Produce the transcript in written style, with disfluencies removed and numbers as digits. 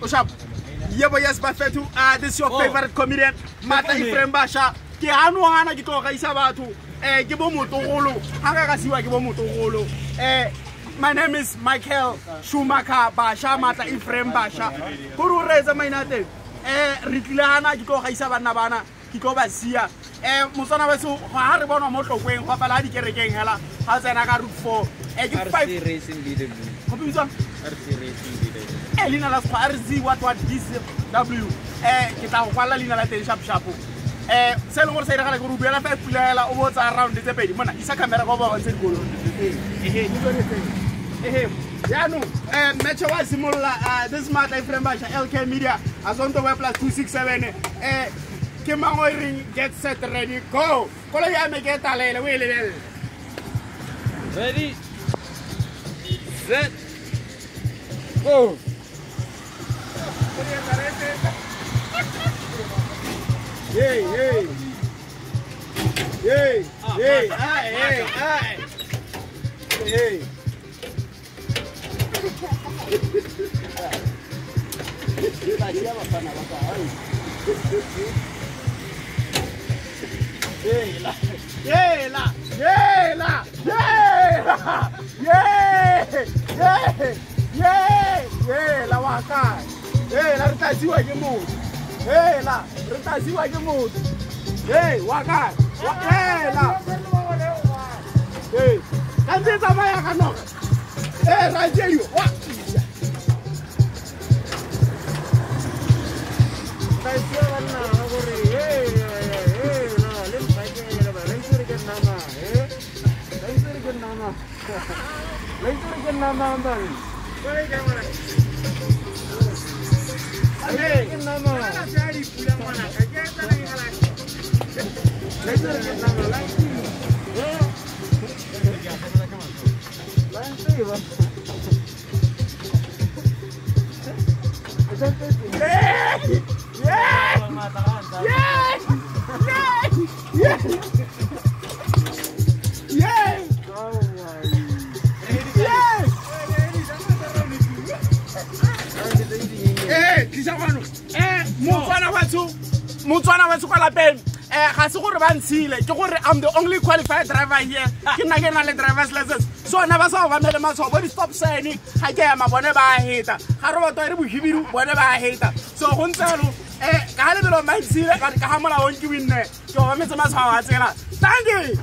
Oshap. Yebo yes Bafetu. This is your favorite comedian, Mata Ephraim Basha. Ke anu hana ke tlo ga isa batho. Ke bo motogolo. Ha ka siwa ke bo motogolo. My name is Michael Schumacher Basha Mata Ephraim Basha. Kuru reza mainate. Re tlile hana ke tlo ga isa bana bana. Ke tlo ba sia. Mosana ba so ha re bona mo tlokwen go pala di kerekeng hela. Ha tsena ka route 4. Ke 5 racing leader. Go bitsa RC racing leader. Lina la RZ what DCW ke tla go kwala lina la teng sharp sharp se le gore se diragala go rubiela fa pulela o botsa around tse pedi mona isa camera go ba ntse digolo ya no match wa simolla this Mata Ephraim Basha LK Media azonto web plus 267 ke mango ring get set ready go kola ya me ke talele we le Ready, set, go. Hey, hey. Hey, hey, ay, hey, ay. Hey. La waka. Hey, la ritaziwa ke motho. Hey, la ritaziwa ke motho. Hey, waka. Hey, la. Hey, kanze tsamaya ka noga. Hey, ra jeyo. Wa. Kaisiya banna gore hey na lim baike le ba laisuri ke nama laisuri ke nama laisuri ke nama amban koi camera hey ke nama jari pula mana kajeta nahi hala laisuri ke nama laisuri laisuri ba Motswana wa tsoka lapeng ga se gore ba ntshile ke gore I'm the only qualified driver here ke nna ke na le driver's license so na ba sa ba mele matshwao bo di stop sign ga ke ya mabone ba heta ga re botwa re bohibidu bone ba heta so go ntselo ka le belo ma ntshile ka ga mola won ke winne ke go metse matshwao a tsela thank you